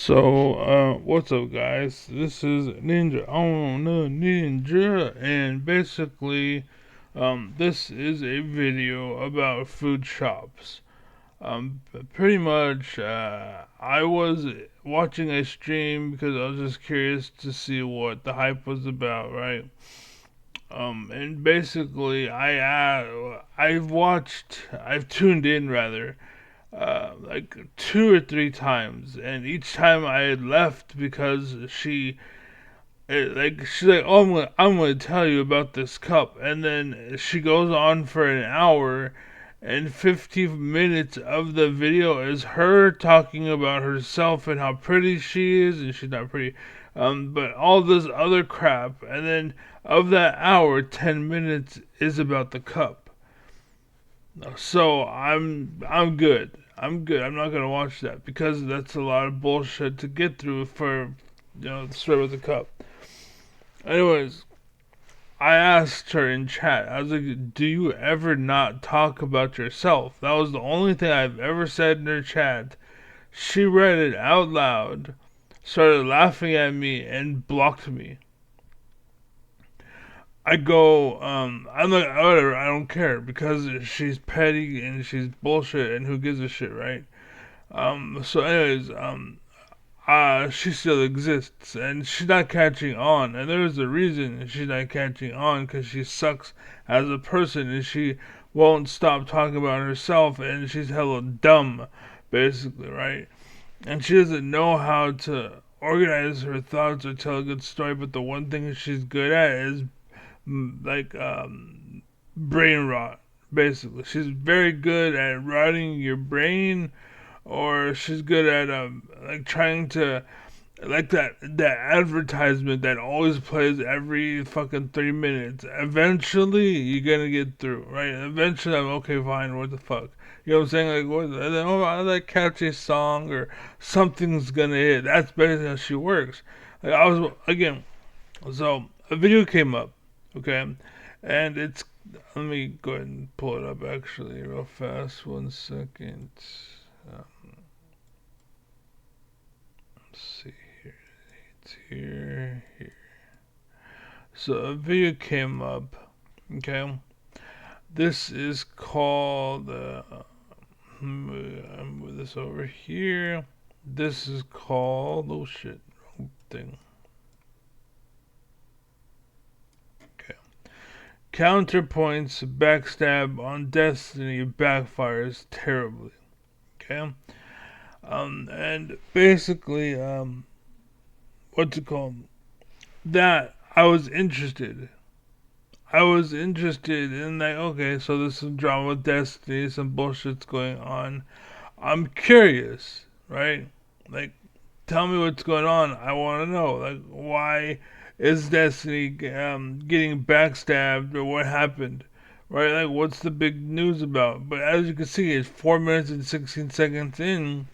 What's up, guys? This is Ninja on the Ninja, and basically, this is a video about food shops. Pretty much, I was watching a stream because I was just curious to see what the hype was about, right? And basically, I've tuned in rather like two or three times, and each time I had left because she's like, oh, I'm gonna tell you about this cup, and then she goes on for an hour, and 15 minutes of the video is her talking about herself and how pretty she is, and she's not pretty, but all this other crap, and then of that hour, 10 minutes is about the cup. So I'm good. I'm good. I'm not gonna watch that because that's a lot of bullshit to get through for straight with the cup. Anyways, I asked her in chat. I was like, "Do you ever not talk about yourself?" That was the only thing I've ever said in her chat. She read it out loud, started laughing at me, and blocked me. I go, I'm like, whatever, I don't care because she's petty and she's bullshit and who gives a shit, right? So anyways, she still exists and she's not catching on, and there's a reason she's not catching on because she sucks as a person and she won't stop talking about herself and she's hella dumb, basically, right? And she doesn't know how to organize her thoughts or tell a good story, but the one thing she's good at is like brain rot. Basically, she's very good at rotting your brain, or she's good at like trying to like that advertisement that always plays every fucking 3 minutes. Eventually, you're gonna get through, right? Eventually, I'm okay, fine. What the fuck? You know what I'm saying? Like, what? And then, oh, I like catchy song or something's gonna hit. That's basically how she works. Like, I was again. So a video came up, okay, and it's. Let me go ahead and pull it up actually real fast. 1 second. Let's see here. It's here. So a video came up. Okay, this is called. Move this over here. This is called. Oh shit, wrong thing. Okay. Counterpoints backstab on Destiny backfires terribly. Okay. And basically, what's it called? That I was interested. I was interested in like, okay, so there's some drama with Destiny, some bullshit's going on. I'm curious, right? Like, tell me what's going on. I want to know, like, why is Destiny getting backstabbed or what happened, right? Like, what's the big news about? But as you can see, it's 4 minutes and 16 seconds in,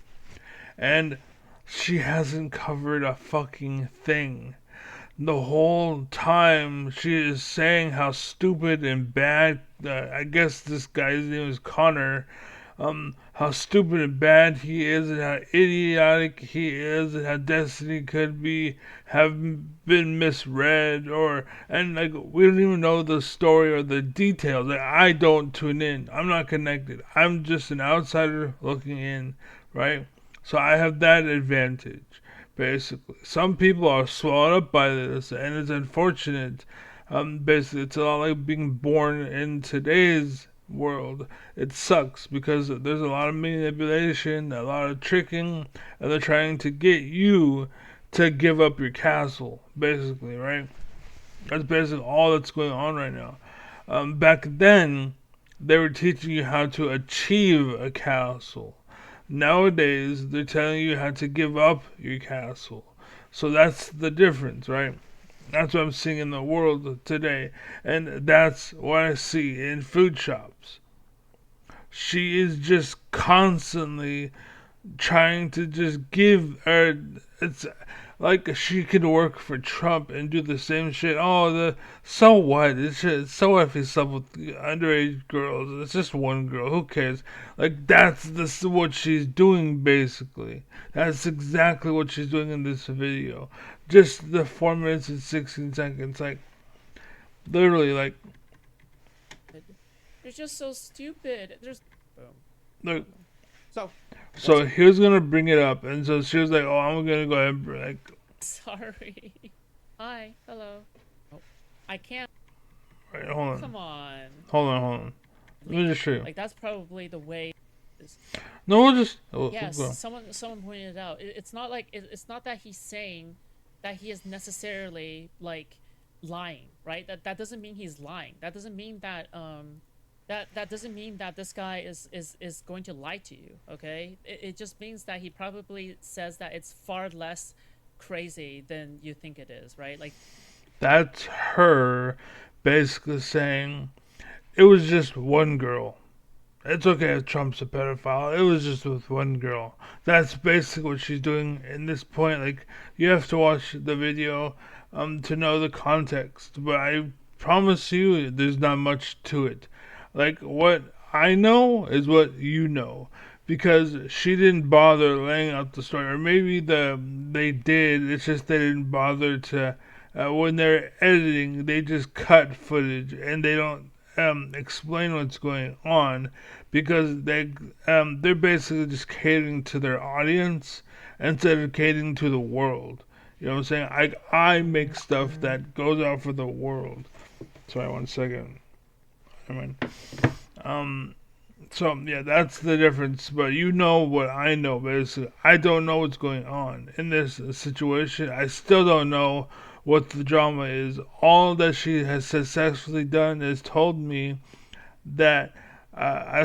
and she hasn't covered a fucking thing. The whole time she is saying how stupid and bad, I guess this guy's name is Connor, how stupid and bad he is and how idiotic he is and how Destiny could be have been misread, or and like we don't even know the story or the details. Like, I don't tune in. I'm not connected. I'm just an outsider looking in, right? So I have that advantage. Basically, some people are swallowed up by this, and it's unfortunate. Basically, it's a lot like being born in today's world. It sucks because there's a lot of manipulation, a lot of tricking, and they're trying to get you to give up your castle, basically, right? That's basically all that's going on right now. Back then, they were teaching you how to achieve a castle. Nowadays, they're telling you how to give up your castle. So that's the difference, right? That's what I'm seeing in the world today. And that's what I see in food shops. She is just constantly trying to just give her. It's like she could work for Trump and do the same shit. Oh, the so what? It's just, so what if he's slept with underage girls? It's just one girl. Who cares? Like that's this what she's doing basically. That's exactly what she's doing in this video. Just the 4 minutes and 16 seconds. Like literally, like They're just so stupid. There's boom. look. So So he was gonna bring it up, and so she was like, "Oh, I'm gonna go ahead and like." sorry. Hi, hello. Oh, I can't. Right, hold on, Come on. hold on. Let me just show you. Like that's probably the way. It is. No, we'll just. Yes, Go. someone pointed it out. It's not like it's not that he's saying that he is necessarily like lying, right? That doesn't mean he's lying. That doesn't mean that that doesn't mean that this guy is going to lie to you. Okay, it just means that he probably says that it's far less crazy than you think it is, right? Like That's her basically saying it was just one girl. It's okay if Trump's a pedophile. It was just with one girl. That's basically what she's doing in this point. Like you have to watch the video to know the context. But I promise you, there's not much to it. Like what I know is what you know. Because she didn't bother laying out the story, or maybe they did. It's just they didn't bother to. When they're editing, they just cut footage and they don't explain what's going on because they're basically just catering to their audience instead of catering to the world. You know what I'm saying? I make stuff that goes out for the world. Sorry, 1 second. I mean, um, so yeah, that's the difference. But you know what I know. Basically, I don't know what's going on in this situation. I still don't know what the drama is. All that she has successfully done is told me that I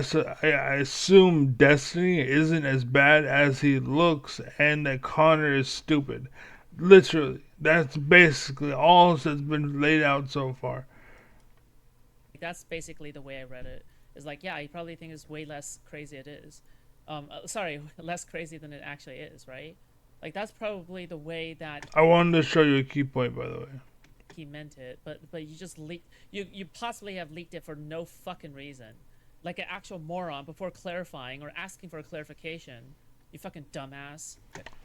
assume Destiny isn't as bad as he looks, and that Connor is stupid. Literally, that's basically all that's been laid out so far. that's basically the way I read it. Is like, yeah, you probably think it's way less crazy it is. Sorry, less crazy than it actually is, right? Like that's probably the way that I wanted to show you a key point, by the way. he meant it, but you just leaked. You possibly have leaked it for no fucking reason, like an actual moron before clarifying or asking for a clarification. You fucking dumbass.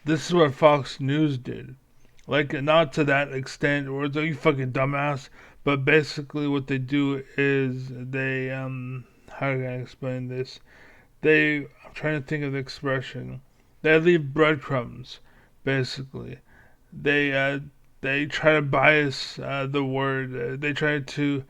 This is what Fox News did. Like, not to that extent, where it's like, you fucking dumbass, but basically what they do is how can I explain this? I'm trying to think of the expression. They leave breadcrumbs, basically. They, uh, they try to bias the word. They try to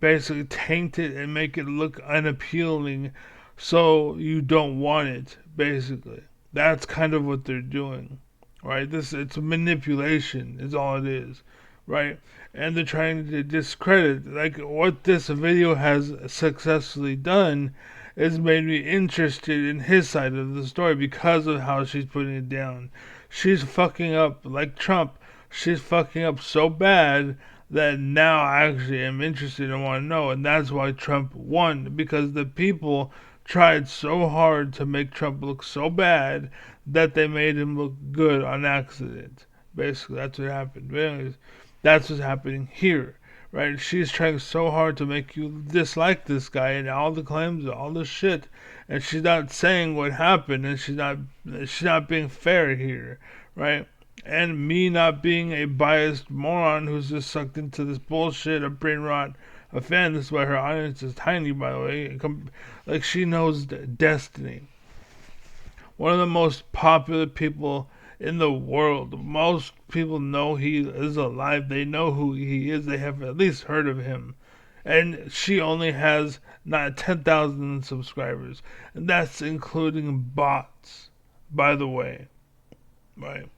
basically taint it and make it look unappealing so you don't want it, basically. That's kind of what they're doing, right? It's manipulation is all it is, right? And they're trying to discredit like what this video has successfully done is made me interested in his side of the story because of how she's putting it down. She's fucking up like Trump. She's fucking up so bad that now I actually am interested and want to know, and that's why Trump won because the people tried so hard to make Trump look so bad that they made him look good on accident. Basically, that's what happened. But anyways, that's what's happening here, right? She's trying so hard to make you dislike this guy and all the claims, all the shit, and she's not saying what happened, and she's not being fair here, right? And me not being a biased moron who's just sucked into this bullshit of brain rot a fan. This is why her audience is tiny, by the way. Like she knows Destiny, one of the most popular people in the world. Most people know he is alive. They know who he is. They have at least heard of him. And she only has not 10,000 subscribers. And that's including bots, by the way. Right?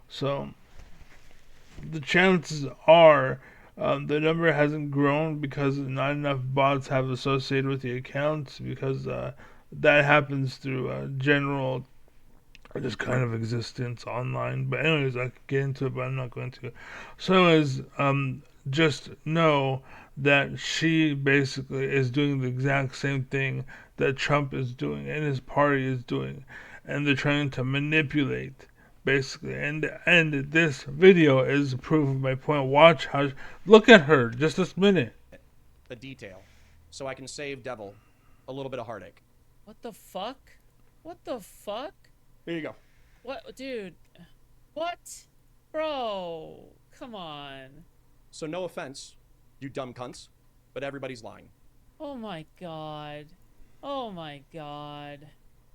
So, the chances are the number hasn't grown because not enough bots have associated with the accounts because that happens through general just kind of existence online. But anyways, I could get into it, but I'm not going to. So anyways, just know that she basically is doing the exact same thing that Trump is doing and his party is doing, and they're trying to manipulate, basically. And this video is proof of my point. Watch how. Look at her, just this minute. A detail, so I can save Devil a little bit of heartache. What the fuck? What the fuck? Here you go. What, dude? What? Bro, come on. So no offense, you dumb cunts, but everybody's lying. Oh my god. Oh my god.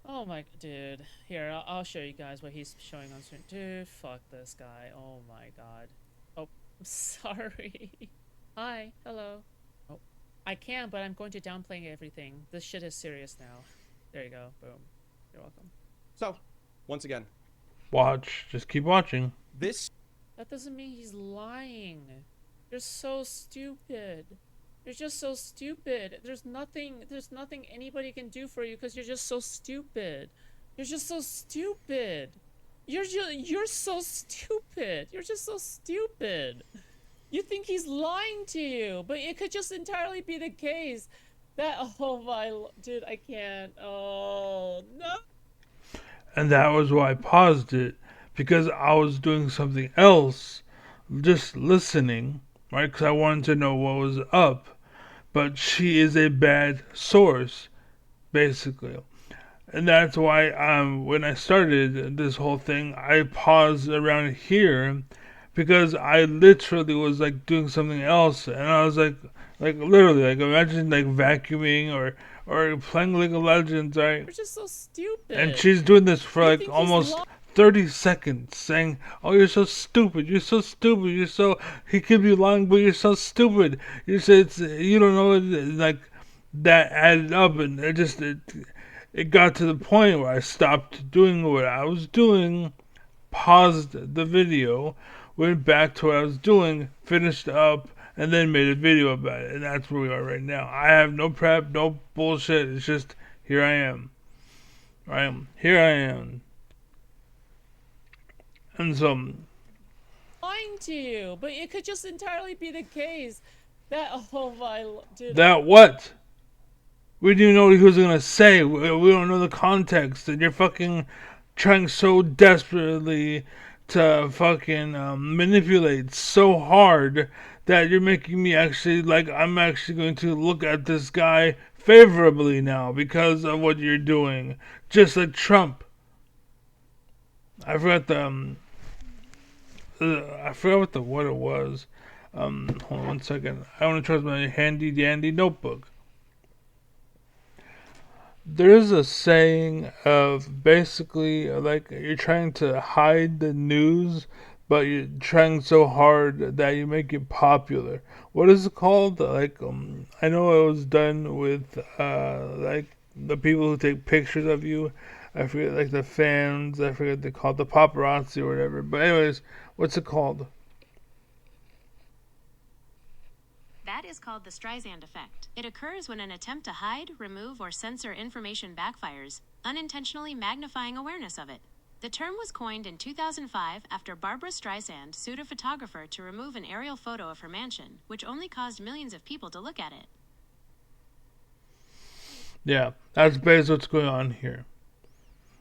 Oh my, dude. Here, I'll show you guys what he's showing on screen. Dude, fuck this guy. Oh my god. Oh, I'm sorry. Hi, hello. Oh, I can, but I'm going to downplay everything. This shit is serious now. There you go. Boom. You're welcome. So, once again, Watch. Just keep watching. this That doesn't mean he's lying. You're so stupid. You're just so stupid. There's nothing anybody can do for you because you're just so stupid. You're just so stupid. You're so stupid. You're just so stupid. You think he's lying to you, but it could just entirely be the case that, oh my, dude, I can't. Oh, no. And that was why I paused it, because I was doing something else, just listening, right? Because I wanted to know what was up. But she is a bad source, basically. And that's why when I started this whole thing, I paused around here because I literally was like doing something else, and I was like literally, like imagine like vacuuming or playing League of Legends, right? You're just so stupid. And she's doing this for You like think he's almost lying? 30 seconds, saying, "Oh, you're so stupid. You're so stupid. You're so he could be lying, but you're so stupid. You said you don't know it." Like that added up, and it got to the point where I stopped doing what I was doing, paused the video, went back to what I was doing, finished up, and then made a video about it. And that's where we are right now. I have no prep, no bullshit. It's just here I am. Right? Here I am. And so, Lying to you, but it could just entirely be the case that, oh my, dude. that what? We didn't even know what he was gonna say. We don't know the context. And you're fucking trying so desperately to fucking manipulate so hard that you're making me actually, like, I'm actually going to look at this guy favorably now because of what you're doing. Just like Trump. I forgot I forgot what it was. Hold on 1 second. I want to trust my handy dandy notebook. There's a saying of basically like you're trying to hide the news, but you're trying so hard that you make it popular. What is it called? Like I know it was done with like the people who take pictures of you. I forget, like the fans. I forget they call it the paparazzi or whatever. But anyways, what's it called? That is called the Streisand effect. It occurs when an attempt to hide, remove, or censor information backfires, unintentionally magnifying awareness of it. The term was coined in 2005 after Barbara Streisand sued a photographer to remove an aerial photo of her mansion, which only caused millions of people to look at it. Yeah, that's basically what's going on here.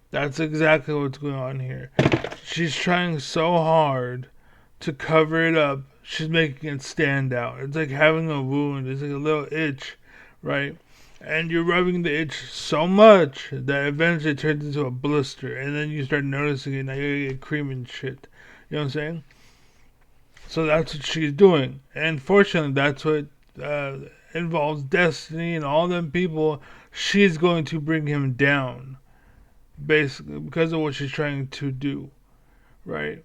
That's exactly what's going on here. She's trying so hard to cover it up. She's making it stand out. It's like having a wound. It's like a little itch, right? And you're rubbing the itch so much that eventually it turns into a blister. And then you start noticing it. Now you get cream and shit. You know what I'm saying? So that's what she's doing. And fortunately, that's what involves Destiny and all them people. She's going to bring him down. Basically, because of what she's trying to do. Right?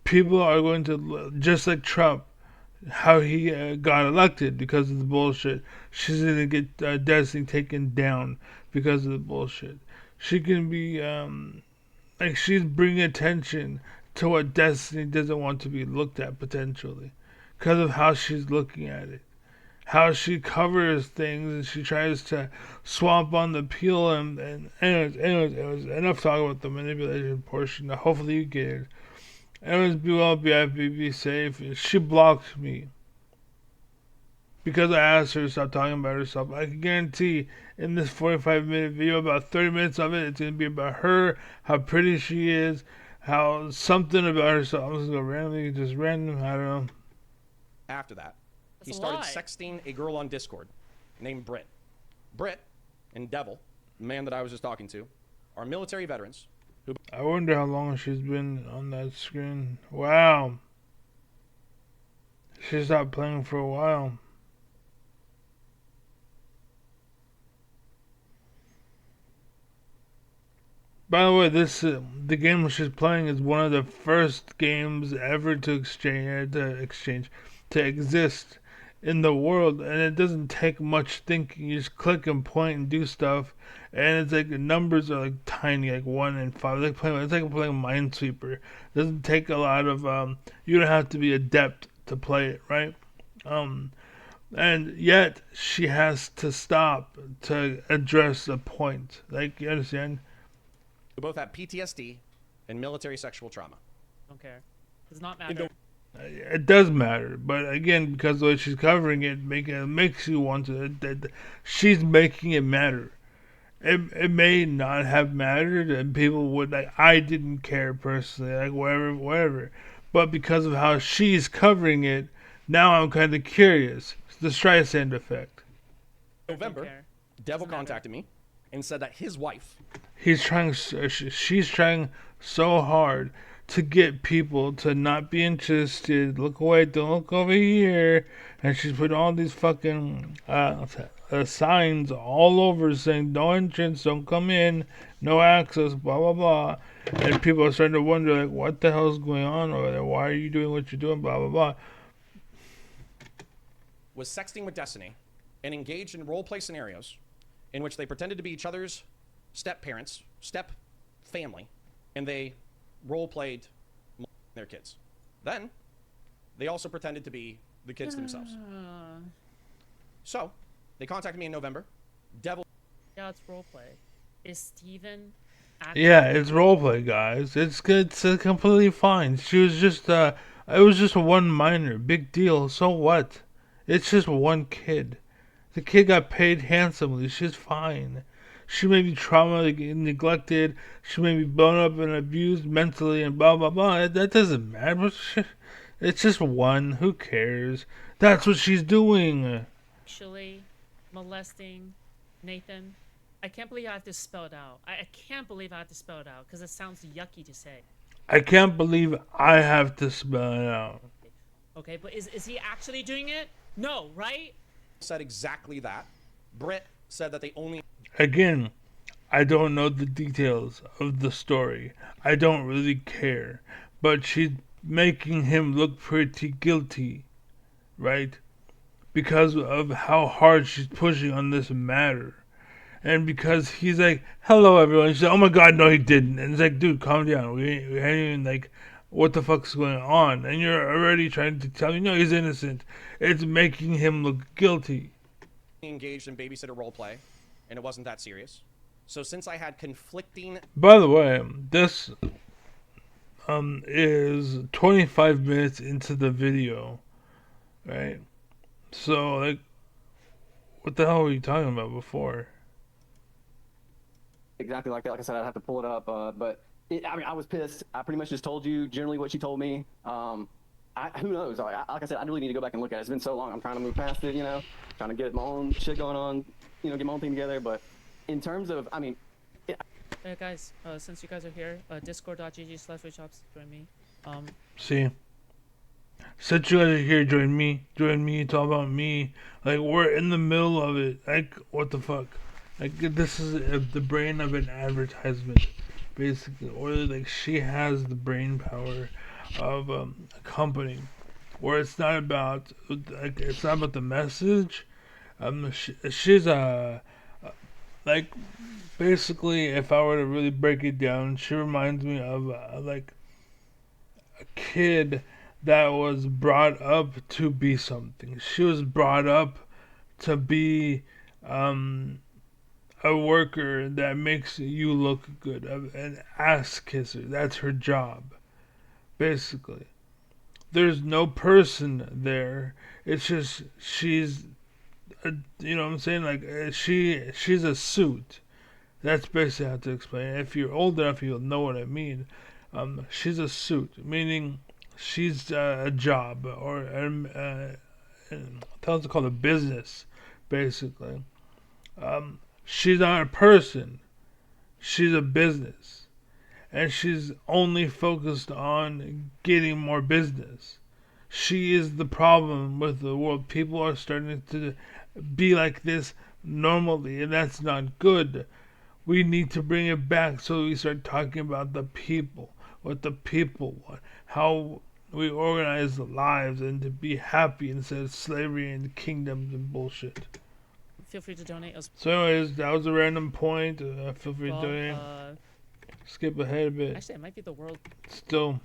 People are going to, just like Trump, how he got elected because of the bullshit. She's going to get Destiny taken down because of the bullshit. She can be, like, she's bringing attention to what Destiny doesn't want to be looked at potentially because of how she's looking at it. How she covers things and she tries to swamp on the peel and anyways, enough talk about the manipulation portion. Hopefully you get it. Anyways, be well, be happy, be safe. She blocked me. because I asked her to stop talking about herself. I can guarantee in this 45-minute video, about 30 minutes of it, it's going to be about her, how pretty she is, how something about herself. I'm just going to randomly, just random, I don't know. After that, That's he a started lie. sexting a girl on Discord named Britt. Britt and Devil, the man that I was just talking to, are military veterans. I wonder how long she's been on that screen. Wow. She's not playing for a while. By the way, the game she's playing is one of the first games ever to exist in the world, and it doesn't take much thinking. You just click and point and do stuff, and it's like the numbers are like tiny, like 1 and 5. It's like playing Minesweeper. It doesn't take a lot of you don't have to be adept to play it, right? And yet she has to stop to address a point. Like, you understand? Who both have PTSD and military sexual trauma. Don't care. Does not matter. It does matter, but again, because the way she's covering it, makes you want to. She's making it matter. It may not have mattered, and people would like. I didn't care personally, like whatever. But because of how she's covering it, now I'm kind of curious. It's the Streisand effect. In November, care. Devil Doesn't matter. contacted me and said that his wife She's trying so hard to get people to not be interested. Look away, don't look over here. And she's put all these fucking signs all over saying no entrance, don't come in, no access, blah blah blah. And people are starting to wonder like, what the hell's going on over there? Why are you doing what you're doing? Blah blah blah. was sexting with Destiny and engaged in role play scenarios in which they pretended to be each other's step parents, step family, and they role played their kids. Then they also pretended to be the kids themselves. So they contacted me in November. Devil. Yeah, it's roleplay. Is Steven actually Yeah, it's roleplay, guys. It's good. It's completely fine. She was just it was just one minor. Big deal. So what? It's just one kid. The kid got paid handsomely. She's fine. She may be neglected. She may be blown up and abused mentally and blah blah blah. That doesn't matter. It's just one. Who cares? That's what she's doing. actually molesting Nathan? I can't believe I have to spell it out. I can't believe I have to spell it out because it sounds yucky to say. I can't believe I have to spell it out. Okay, but is he actually doing it? No, right? said exactly that. Britt said that they only Again, I don't know the details of the story. I don't really care. But she's making him look pretty guilty, right? Because of how hard she's pushing on this matter. And because he's like, hello everyone. She's like, oh my god, no he didn't. And it's like, dude, calm down. We ain't even like, what the fuck's going on? And you're already trying to tell me, no, he's innocent. It's making him look guilty. engaged in babysitter role play, and it wasn't that serious. So since I had conflicting By the way, this is 25 minutes into the video, right? So like, what the hell were you talking about before? Exactly like that. Like I said, I'd have to pull it up. But I mean, I was pissed. I pretty much just told you generally what she told me. Who knows? Like I said, I really need to go back and look at it. It's been so long. I'm trying to move past it, trying to get my own shit going on, get my own thing together. But in terms of, I mean, Hey guys, since you guys are here, discord.gg/Foodshops, join me. See? Since you guys are here, join me, talk about me. Like, we're in the middle of it. Like, what the fuck? Like, this is the brain of an advertisement, basically. Or, like, she has the brain power of a company. Where it's not about, like, it's not about the message. She's like, basically, if I were to really break it down, she reminds me of, like, a kid that was brought up to be something. She was brought up to be a worker that makes you look good, an ass kisser. That's her job, basically. there's no person there. It's just she's you know what I'm saying? Like she's a suit. That's basically how to explain it. If you're old enough, you'll know what I mean. She's a suit, meaning she's a job or tell us to call it a business, basically. She's not a person. She's a business, and she's only focused on getting more business. She is the problem with the world. People are starting to be like this normally, and that's not good. We need to bring it back so we start talking about the people, what the people want, how we organize lives, and to be happy instead of slavery and kingdoms and bullshit. Feel free to donate as So, anyways, that was a random point. Feel free to well. donate. Skip ahead a bit. Actually, it might be the world Still,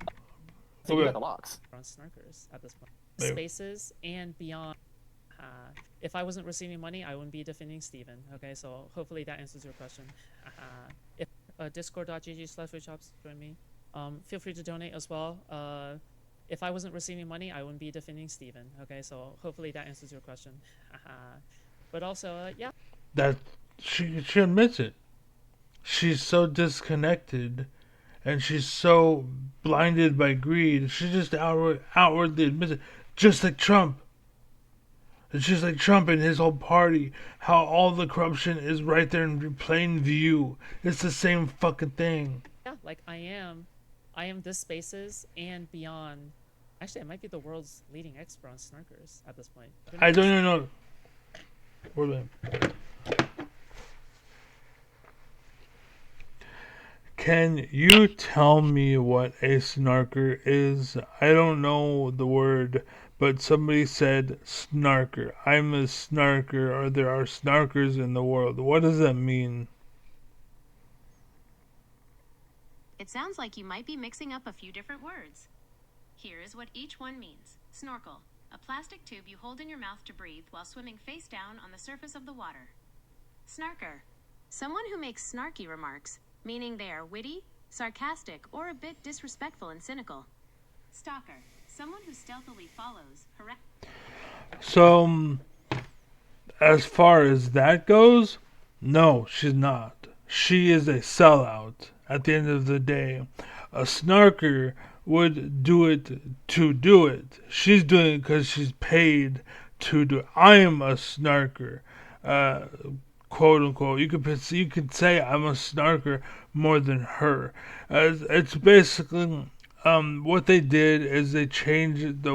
So you okay. got the locks. on snarkers at this point. Wait. Spaces and beyond. If I wasn't receiving money, I wouldn't be defending Steven. Okay, so hopefully that answers your question. If discord.gg/Foodshops, join me. Feel free to donate as well. If I wasn't receiving money, I wouldn't be defending Steven. Okay, so hopefully that answers your question. But also, yeah. That she admits it. She's so disconnected, and she's so blinded by greed. She just outwardly admits it, just like Trump. It's just like Trump and his whole party. How all the corruption is right there in plain view. It's the same fucking thing. Yeah, like I am this spaces and beyond. Actually, I might be the world's leading expert on snarkers at this point. I don't even know. Where's that? Can you tell me what a snarker is? I don't know the word, but somebody said snarker. I'm a snarker, or there are snarkers in the world. What does that mean? It sounds like you might be mixing up a few different words. Here is what each one means. Snorkel, a plastic tube you hold in your mouth to breathe while swimming face down on the surface of the water. Snarker, someone who makes snarky remarks, meaning they are witty, sarcastic, or a bit disrespectful and cynical. Stalker, someone who stealthily follows, So, as far as that goes, no, she's not. She is a sellout at the end of the day. A snarker would do it to do it. She's doing it because she's paid to do it. I am a snarker. Quote unquote. You could say I'm a snarker more than her. It's basically what they did is they changed the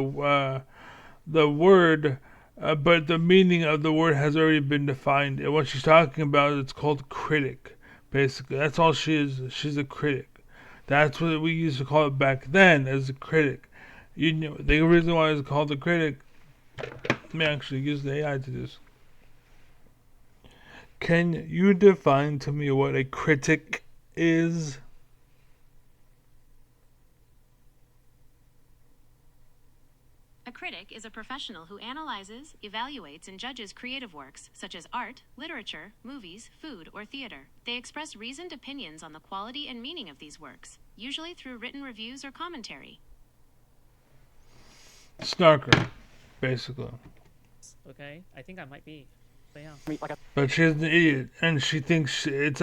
word, but the meaning of the word has already been defined. And what she's talking about, it's called critic. Basically, that's all she is. She's a critic. That's what we used to call it back then, as a critic. You know, the reason why it's called a critic. Let me actually use the AI to do this. Can you define to me what a critic is? A critic is a professional who analyzes, evaluates, and judges creative works, such as art, literature, movies, food, or theater. They express reasoned opinions on the quality and meaning of these works, usually through written reviews or commentary. Snarker, basically. Okay, I think I might be. But yeah. I mean, like But she's an idiot, and she thinks it's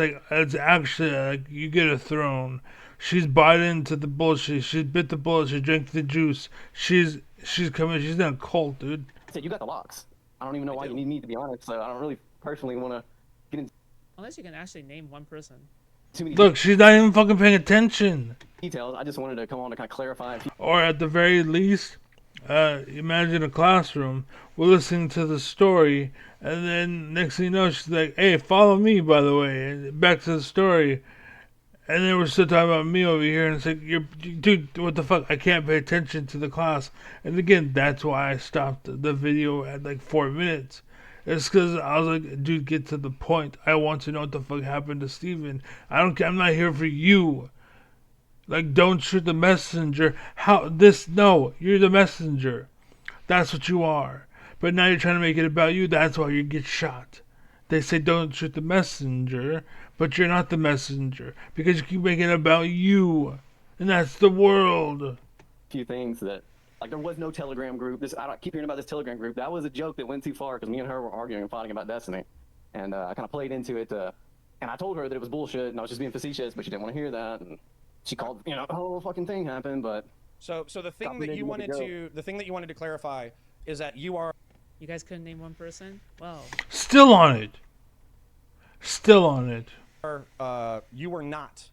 actually like you get a throne. She's bought into the bullshit. She's bit the bullet. She drank the juice. She's coming. She's in a cult, dude. I said, you got the locks. I don't even know why do. you need me, to be honest. So I don't really personally want to get into Unless you can actually name one person. too many Look, she's not even fucking paying attention. details. I just wanted to come on to kind of clarify a few Or at the very least, imagine a classroom. We're listening to the story, and then next thing you know, she's like, "Hey, follow me." By the way, and back to the story. And then we're still talking about me over here, and it's like, dude, what the fuck? I can't pay attention to the class. And again, that's why I stopped the video at like 4 minutes. It's because I was like, dude, get to the point. I want to know what the fuck happened to Steven. I'm not here for you. Like, don't shoot the messenger. No, you're the messenger. That's what you are. But now you're trying to make it about you. That's why you get shot. They say don't shoot the messenger, but you're not the messenger because you keep making it about you, and that's the world. things that Like there was no Telegram group. I keep hearing about this Telegram group. That was a joke that went too far because me and her were arguing and fighting about Destiny, and I kind of played into it. And I told her that it was bullshit and I was just being facetious, but she didn't want to hear that. And she called, the whole fucking thing happened. But So the thing that you wanted to clarify is that you guys couldn't name one person? Well, Still on it. Still on it. you were not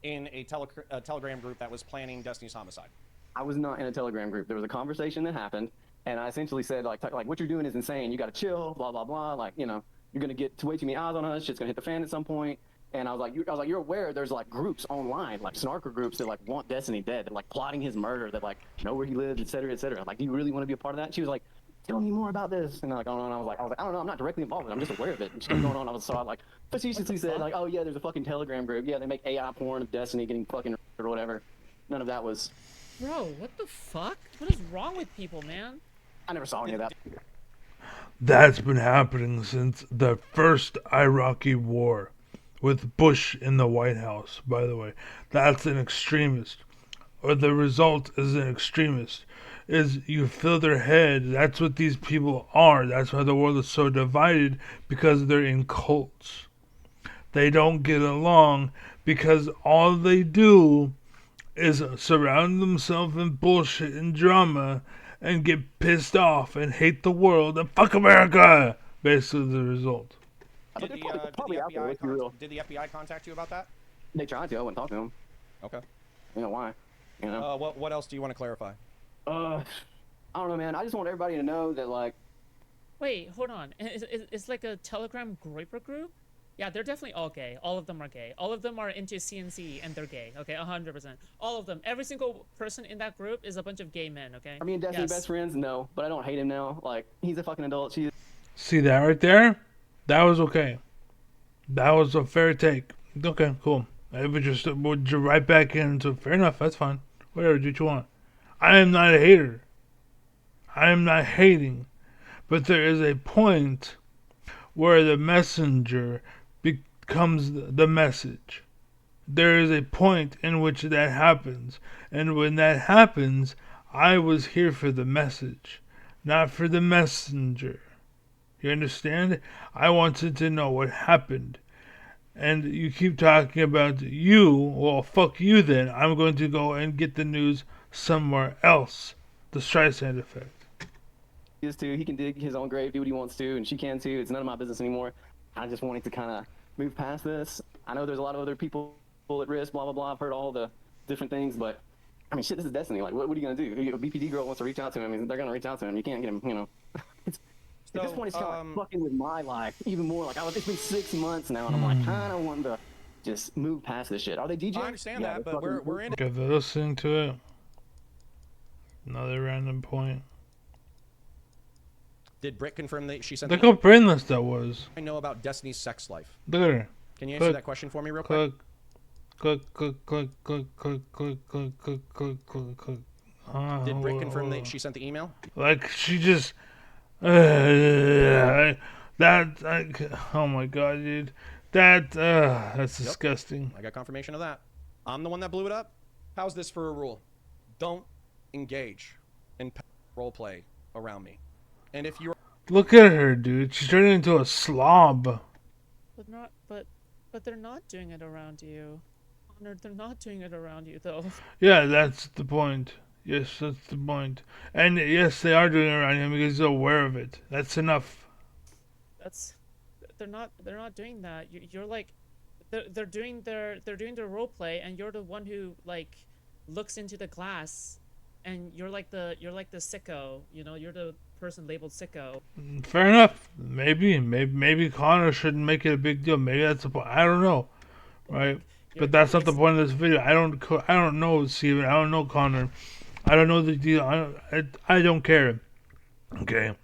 in a Telegram group that was planning Destiny's homicide. I was not in a Telegram group. There was a conversation that happened, and I essentially said like what you're doing is insane. You got to chill, blah blah blah. Like you're gonna get way too many eyes on us. Shit's gonna hit the fan at some point. And I was like, you're aware there's like groups online, like snarker groups that like want Destiny dead, that like plotting his murder, that like know where he lives, et cetera, et cetera. Like, do you really want to be a part of that? She was like, tell me more about this. And I'm like, oh no, and I was like, I don't know, I'm not directly involved with it. I'm just aware of it. And stuff going on. So I like facetiously said like, oh yeah, there's a fucking Telegram group. Yeah, they make AI porn of Destiny getting fucking or whatever. None of that was. bro, what the fuck? What is wrong with people, man? I never saw any of that. That's been happening since the first Iraqi war with Bush in the White House, by the way. That's an extremist. Or the result is an extremist. Is you fill their head. That's what these people are. That's why the world is so divided, because they're in cults. They don't get along because all they do is surround themselves in bullshit and drama and get pissed off and hate the world and fuck America. Basically, the result. Did the FBI contact you about that? They tried to. I wouldn't talk to them. Okay. Why? What else do you want to clarify? I don't know, man. I just want everybody to know that, like. Wait, hold on. It's like a Telegram Groiper group? Yeah, they're definitely all gay. All of them are gay. All of them are into CNC and they're gay. Okay, 100%. All of them. Every single person in that group is a bunch of gay men, okay? Are me and Destiny best friends? No, but I don't hate him now. Like, he's a fucking adult. See that right there? That was okay. That was a fair take. Okay, cool. I would just right back into fair enough. That's fine. Whatever, do what you want. I am not a hater. I am not hating. But there is a point where the messenger becomes the message. There is a point in which that happens. And when that happens, I was here for the message, not for the messenger. You understand? I wanted to know what happened. And you keep talking about you. Well, fuck you then. I'm going to go and get the news somewhere else. The Streisand effect. He can dig his own grave, do what he wants to, and she can too. It's none of my business anymore. I just wanted to kind of move past this. I know there's a lot of other people at risk, blah, blah, blah. I've heard all the different things, but I mean, shit, this is Destiny. Like, what are you going to do? A BPD girl wants to reach out to him. I mean, they're going to reach out to him. You can't get him, At this point, it's kind of like fucking with my life even more. Like, it's been 6 months now, and I'm like kind of wanting to just move past this shit. Are they DJing? I understand that, but we're in it. Okay, they're listening to it. Another random point. Did Britt confirm that she sent Look how brainless that was. I know about Destiny's sex life. Look at her. Can you answer that question for me real quick? Click. Did Britt confirm that she sent the email? Like, she just... oh my god, dude. That's disgusting. I got confirmation of that. I'm the one that blew it up. How's this for a rule? Don't engage in role play around me. And if you're... Look at her, dude. She's turning into a slob. But they're not doing it around you. Honor, they're not doing it around you, though. Yeah, that's the point. Yes, that's the point. And yes, they are doing it around him because he's aware of it. That's enough. They're not doing that. You're like, they're doing their role play, and you're the one who like looks into the glass, and you're like the sicko. You're the person labeled sicko. Fair enough. Maybe Connor shouldn't make it a big deal. Maybe that's the point. I don't know, right? But that's not the point of this video. I don't know Steven. I don't know Connor. I don't know the deal. I don't care. Okay.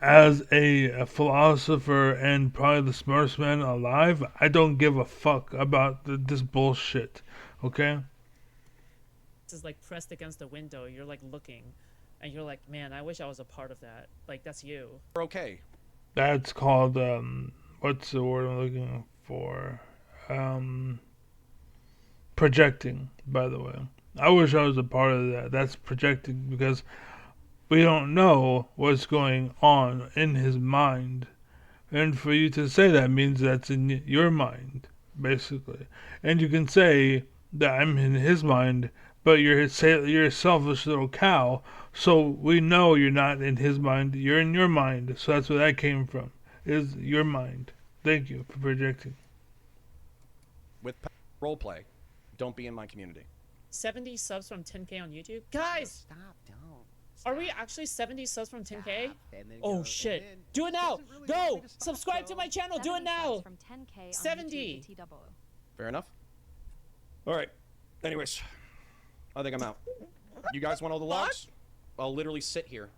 As a philosopher and probably the smartest man alive, I don't give a fuck about this bullshit. Okay? This is like pressed against the window. You're like looking, and you're like, man, I wish I was a part of that. Like, that's you. Okay. That's called, what's the word I'm looking for? Projecting, by the way. I wish I was a part of that. That's projecting because we don't know what's going on in his mind. And for you to say that means that's in your mind, basically. And you can say that I'm in his mind, but you're a selfish little cow. So we know you're not in his mind. You're in your mind. So that's where that came from. Is your mind. Thank you for projecting. With role play, don't be in my community. 70 subs from 10K on YouTube, guys. Stop, don't. Are we actually 70 subs from 10K? Stop, and then Oh go- shit! and then- Do it now! doesn't really want Go! me to stop, Subscribe to though. my channel. Do it 70 now. subs from 10K on 70. YouTube TW. Fair enough. All right. Anyways, I think I'm out. You guys want all the logs? I'll literally sit here,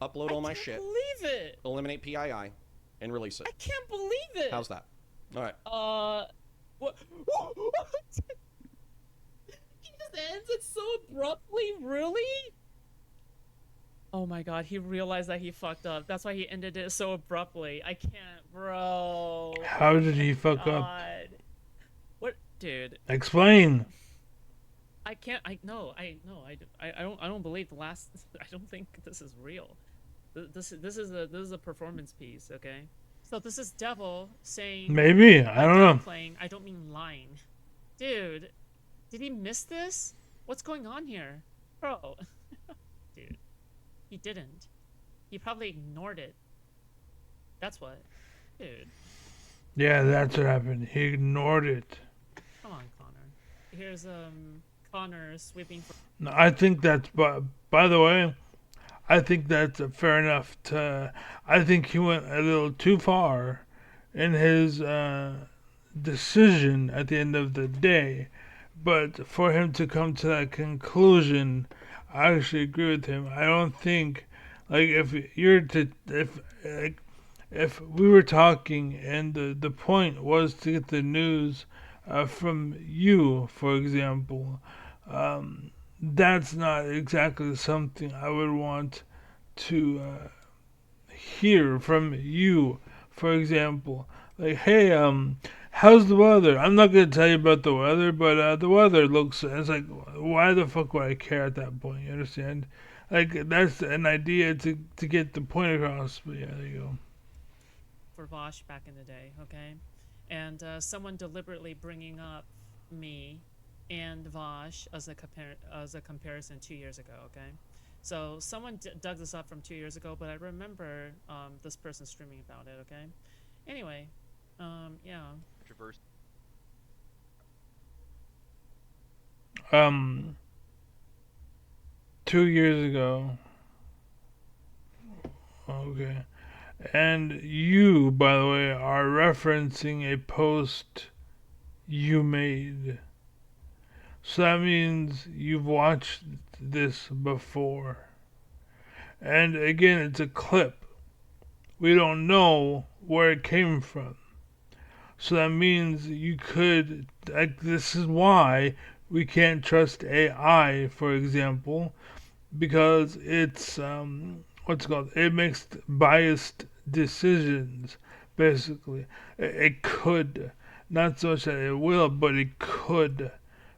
upload all my I can't shit, believe it. eliminate PII, and release it. I can't believe it. How's that? All right. What? He just ends it so abruptly. Really? Oh my god, he realized that he fucked up. That's why he ended it so abruptly. I can't, bro. How did he fuck up? God. What, dude? Explain. I can't. I don't believe the last. I don't think this is real. This is a performance piece. Okay. So this is Devil saying. Maybe. I don't know. Playing. I don't mean lying. Dude, did he miss this? What's going on here, bro? Dude, he didn't. He probably ignored it. That's what. Dude, Yeah, that's what happened. He ignored it. come on, Connor. Here's Connor sweeping for. No, I think that's. By the way, I think that's fair enough. I think he went a little too far in his decision at the end of the day. But for him to come to that conclusion, I actually agree with him. I don't think, like, if we were talking and the point was to get the news from you, for example, that's not exactly something I would want to hear from you, for example. Like, hey, how's the weather? I'm not going to tell you about the weather, but the weather looks, it's like, why the fuck would I care at that point? You understand? Like, that's an idea to get the point across. But yeah, there you go. For Vosh back in the day, okay? And someone deliberately bringing up me and Vosh as a comparison 2 years ago, okay? So someone dug this up from 2 years ago, but I remember this person streaming about it, okay? Anyway, yeah. Traverse. 2 years ago. Okay. And you, by the way, are referencing a post you made. So that means you've watched this before. And again, it's a clip. We don't know where it came from. So that means you could, like, this is why we can't trust AI, for example, because it's, what's it called? It makes biased decisions, basically. It could. Not so much that it will, but it could.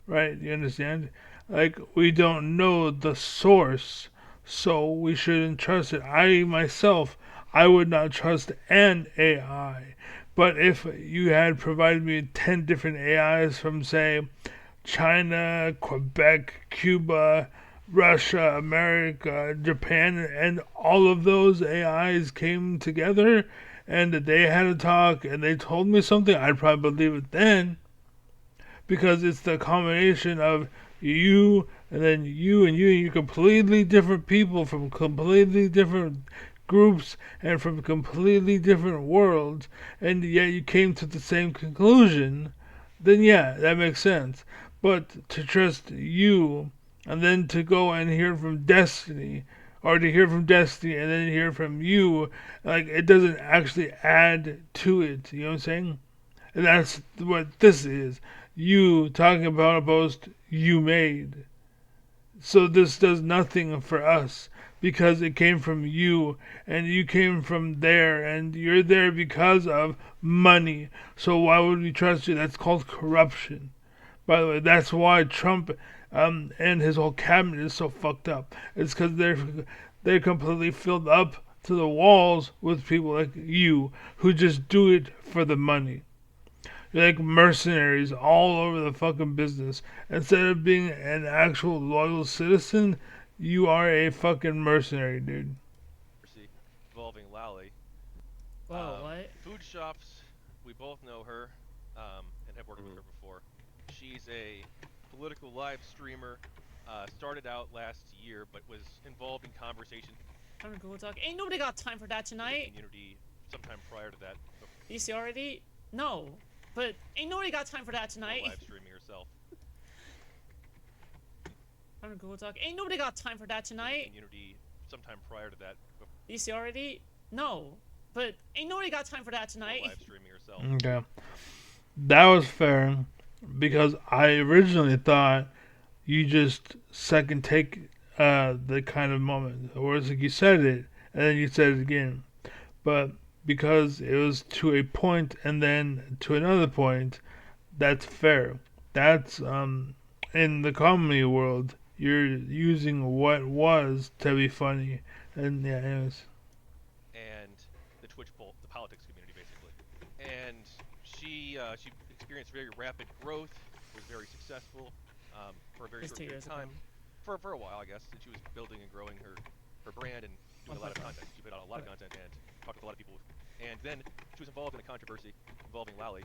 Right? You understand? Like, we don't know the source, so we shouldn't trust it. I would not trust an AI. But if you had provided me 10 different AIs from, say, China, Quebec, Cuba, Russia, America, Japan, and all of those AIs came together and they had a talk and they told me something, I'd probably believe it then. Because it's the combination of you and then you and you're completely different people from completely different groups and from completely different worlds, and yet you came to the same conclusion, then yeah, that makes sense. But to trust you and then to go and hear from Destiny, or to hear from Destiny and then hear from you, like, it doesn't actually add to it, you know what I'm saying? And that's what this is. You talking about a post you made. So this does nothing for us because it came from you and you came from there and you're there because of money. So why would we trust you? That's called corruption. By the way, that's why Trump and his whole cabinet is so fucked up. It's because they're completely filled up to the walls with people like you who just do it for the money. You're like mercenaries all over the fucking business. Instead of being an actual loyal citizen, you are a fucking mercenary, dude. Involving Lally. Whoa, what? Foodshops, we both know her and have worked with her before. She's a political live streamer. Started out last year, but was involved in conversation Time to go talk. Ain't nobody got time for that in the tonight. community sometime prior to that. DC already? No. But ain't nobody got time for that tonight. Live streaming herself. Time to go talk. Ain't nobody got time for that In the tonight. community sometime prior to that. DC already? No. But ain't nobody got time for that tonight. Live streaming herself. Okay. That was fair because I originally thought you just second take the kind of moment. Or it's like you said it and then you said it again. But because it was to a point and then to another point, that's fair. That's in the comedy world, you're using what was to be funny. And yeah, anyways. And the the politics community, basically. And she experienced very rapid growth, was very successful for a very Just short 2 period years of ago. time. For a while, I guess, and she was building and growing her brand and doing a lot of content. She put out a lot of content and talked with a lot of people. And then she was involved in a controversy involving Lally,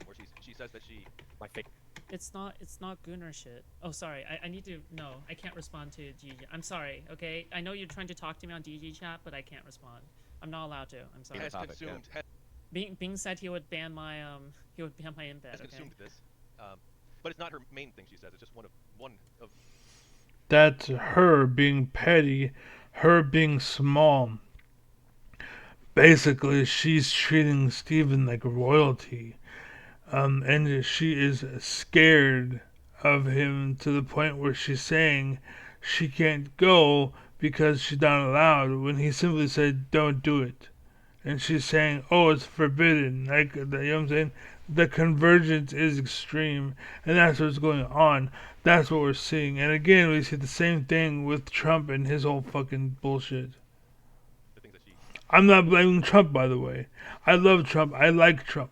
where she says that she My fake. It's not Gunnar shit. Oh, sorry. I need to. No, I can't respond to GG. I'm sorry. Okay. I know you're trying to talk to me on DG chat, but I can't respond. I'm not allowed to. I'm sorry. has topic, consumed Bing said he would ban my embed. has Okay. consumed this, but it's not her main thing. She says it's just one of That's her being petty, her being small. Basically, she's treating Steven like royalty. And she is scared of him to the point where she's saying she can't go because she's not allowed when he simply said, don't do it. And she's saying, oh, it's forbidden. Like, you know what I'm saying? The convergence is extreme, and that's what's going on. That's what we're seeing. And again, we see the same thing with Trump and his whole fucking bullshit. the things that she I'm not blaming Trump, by the way. I love Trump. I like Trump.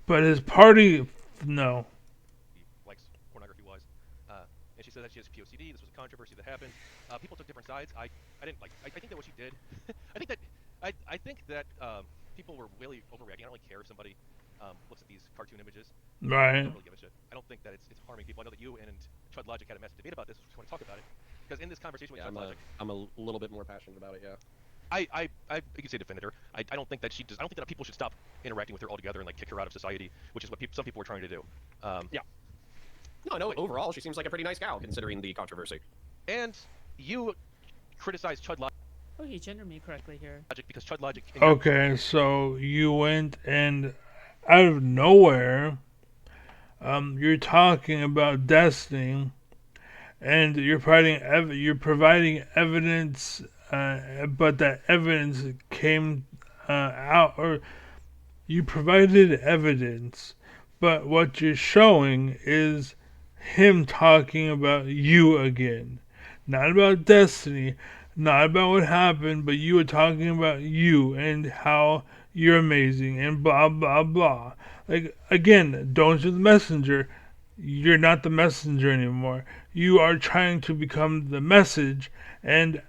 But his party, no. likes pornography-wise. And she said that she has POCD. This was a controversy that happened. People took different sides. I didn't like. I think that what she did. I think that people were really overreacting. I don't really care if somebody looks at these cartoon images. I Right. don't really give a shit. I don't think that it's harming people. I know that you and Chud Logic had a massive debate about this. Just want to talk about it because in this conversation with Yeah, Chud Logic, I'm a little bit more passionate about it. Yeah. I you could say defended her. I don't think that she does. I don't think that people should stop interacting with her altogether and like kick her out of society, which is what some people were trying to do. Yeah. No. Overall, she seems like a pretty nice gal considering the controversy. And you criticize Chud Oh, he gendered me correctly here. Logic because Chud Logic. Okay, so you went and out of nowhere, you're talking about Destiny, and you're providing evidence, but that evidence came out, or you provided evidence, but what you're showing is him talking about you again, not about Destiny, not about what happened, but you were talking about you and how you're amazing and blah blah blah. Like again, don't you the messenger. You're not the messenger anymore. You are trying to become the message, and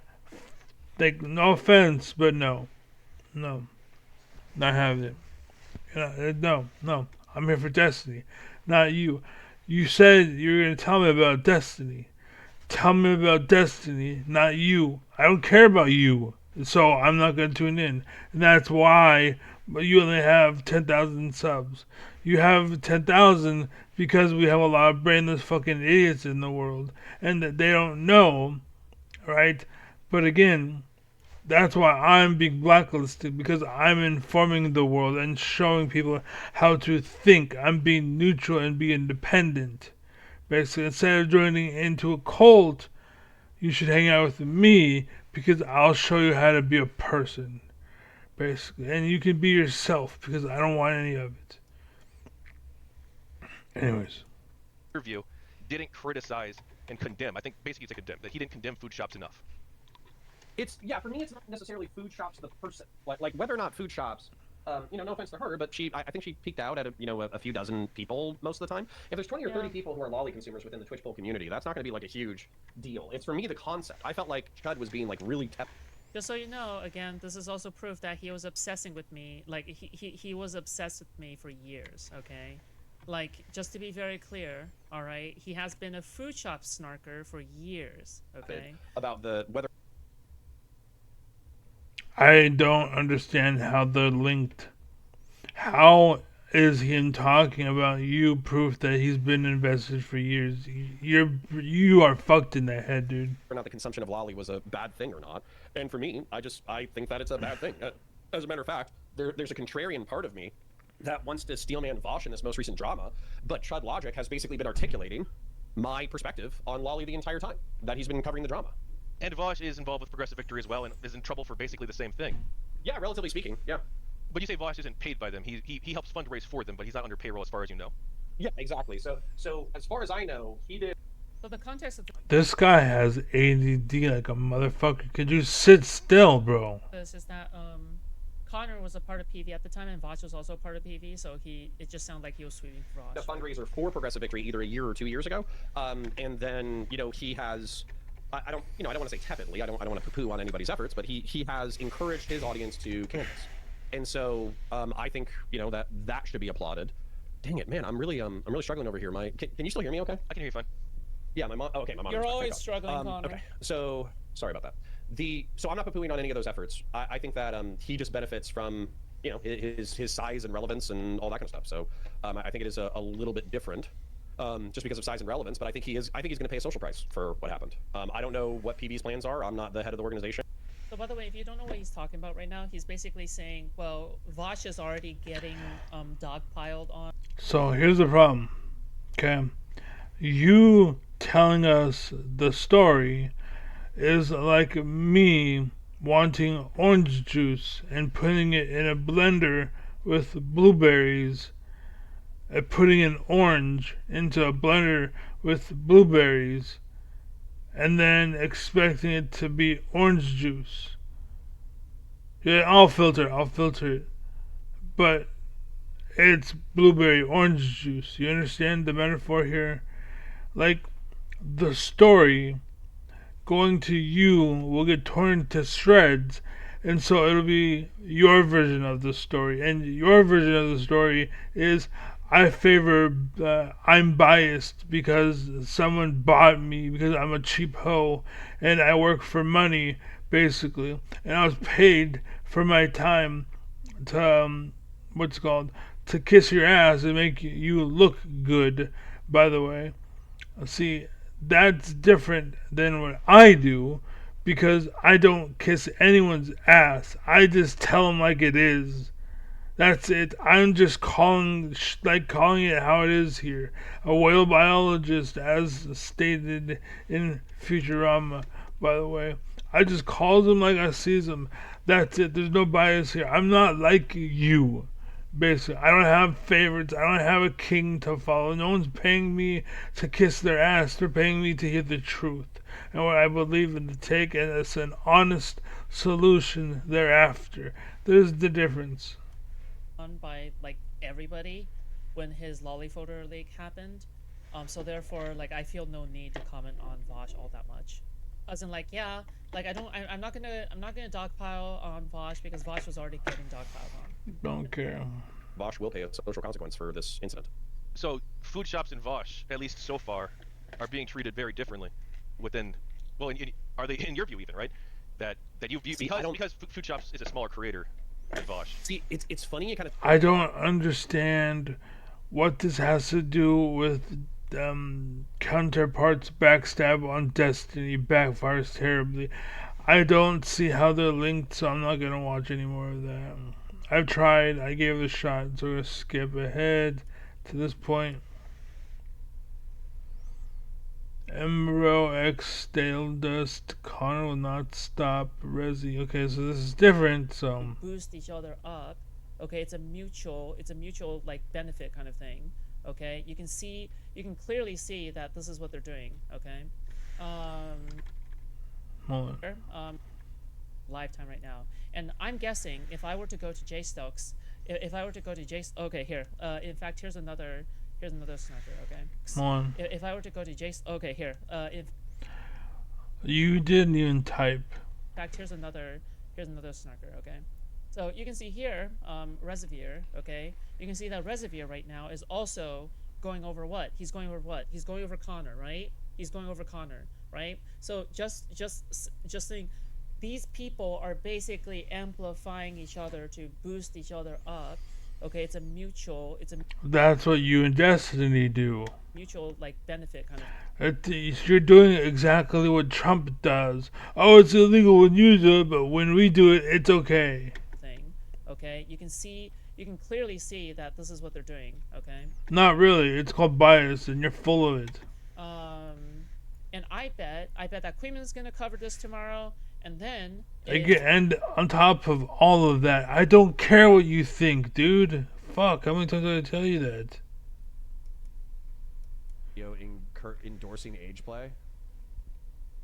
like no offense, but no, not having it. No. I'm here for Destiny, not you. You said you were gonna tell me about Destiny. Tell me about Destiny, not you. I don't care about you, so I'm not gonna tune in. And that's why you only have 10,000 subs. You have 10,000 because we have a lot of brainless fucking idiots in the world, and that they don't know, right? But again, that's why I'm being blacklisted, because I'm informing the world and showing people how to think. I'm being neutral and being independent. Basically, instead of joining into a cult, you should hang out with me because I'll show you how to be a person. Basically, and you can be yourself because I don't want any of it. Anyways, Interview, didn't criticize and condemn. I think basically it's a condemn that he didn't condemn Foodshops enough. It's yeah, for me, it's not necessarily Foodshops the person, like whether or not Foodshops. No offense to her, but I think she peaked out at a few dozen people most of the time. If there's 20 or 30 Yeah. people who are lolly consumers within the Twitch poll community, that's not going to be like a huge deal. It's for me the concept. I felt like Chud was being like really Just so you know, again, this is also proof that he was obsessing with me. Like, he was obsessed with me for years, okay? Like, just to be very clear, all right? He has been a food shop snarker for years, okay? about the whether. I don't understand how they're linked. How is him talking about you proof that he's been invested for years? You are fucked in the head, dude. Or not the consumption of lolly was a bad thing or not. And for me, I think that it's a bad thing. As a matter of fact, there's a contrarian part of me that wants to steelman Vosh in this most recent drama, but Chud Logic has basically been articulating my perspective on lolly the entire time that he's been covering the drama. And Vosh is involved with Progressive Victory as well, and is in trouble for basically the same thing. Yeah, relatively speaking, yeah. But you say Vosh isn't paid by them. He helps fundraise for them, but he's not under payroll as far as you know. Yeah, exactly. So as far as I know, he did. So the context of This guy has ADD like a motherfucker. Could you sit still, bro? this is that Connor was a part of PV at the time, and Vosh was also a part of PV, so it just sounded like he was sweeping for A Vosh. fundraiser for Progressive Victory either a year or 2 years ago, and then he has. I don't want to say tepidly. I don't want to poo-poo on anybody's efforts, but he has encouraged his audience to canvass, and so I think that should be applauded. Dang it, man! I'm really struggling over here. Can you still hear me? Okay. I can hear you fine. Yeah, my mom. Okay, my mom. You're always struggling, Connor. Okay, so sorry about that. So I'm not poo-pooing on any of those efforts. I think that he just benefits from his size and relevance and all that kind of stuff. So I think it is a little bit different. Just because of size and relevance, but I think he's going to pay a social price for what happened. I don't know what PB's plans are. I'm not the head of the organization. So by the way, if you don't know what he's talking about right now, he's basically saying, well, Vosh is already getting dogpiled on. So here's the problem. Okay. You telling us the story is like me wanting orange juice and putting it in a blender with blueberries and putting an orange into a blender with blueberries and then expecting it to be orange juice. Yeah, I'll filter it. But it's blueberry orange juice. You understand the metaphor here? Like, the story going to you will get torn to shreds, and so it'll be your version of the story. And your version of the story is I favor, I'm biased because someone bought me because I'm a cheap hoe and I work for money, basically. And I was paid for my time to, what's it called, to kiss your ass and make you look good, by the way. See, that's different than what I do because I don't kiss anyone's ass. I just tell them like it is. That's it. I'm just calling it how it is here. A whale biologist, as stated in Futurama, by the way. I just call them like I see them. That's it. There's no bias here. I'm not like you. Basically, I don't have favorites. I don't have a king to follow. No one's paying me to kiss their ass. They're paying me to hear the truth and what I believe in to take as an honest solution thereafter. There's the difference. By like everybody when his lolly photo leak happened. So therefore, like, I feel no need to comment on Vosh all that much. As in, like, yeah, like I'm not gonna dogpile on Vosh because Vosh was already getting dogpiled on. Don't care. Vosh will pay a social consequence for this incident. So Foodshops and Vosh, at least so far, are being treated very differently within. Well, are they in your view even right? That you view because Foodshops is a smaller creator than Vosh. See, it's funny. It kind of. I don't understand what this has to do with Counterparts backstab on Destiny backfires terribly. I don't see how they're linked, so I'm not gonna watch any more of that. I've tried. I gave it a shot, so I'm gonna skip ahead to this point. Emro X Stale Dust Connor will not stop Resi. Okay, so this is different. So Boost each other up. Okay, it's a mutual like benefit kind of thing. Okay, you can clearly see that this is what they're doing. Okay, Hold on. here, live time right now, and I'm guessing if I were to go to J Stokes, if I were to go to J, okay, here, in fact, here's another sniper. Okay, Hold on. if I were to go to J, okay, here, in You didn't even type. fact, here's another sniper. Okay, so you can see here, Reservoir. Okay, you can see that Reservoir right now is also going over what? He's going over what? He's going over Connor, right? He's going over Connor, right? So just think, these people are basically amplifying each other to boost each other up. Okay, it's a mutual That's what you and Destiny do. like benefit kind of You're doing exactly what Trump does. Oh, it's illegal when you do it, but when we do it, it's okay. thing. Okay, you can clearly see that this is what they're doing. Okay, Not really. It's called bias, and you're full of it. and I bet that Queenman's gonna cover this tomorrow, and then And on top of all of that, I don't care what you think, dude. Fuck, how many times did I tell you that? Endorsing age play.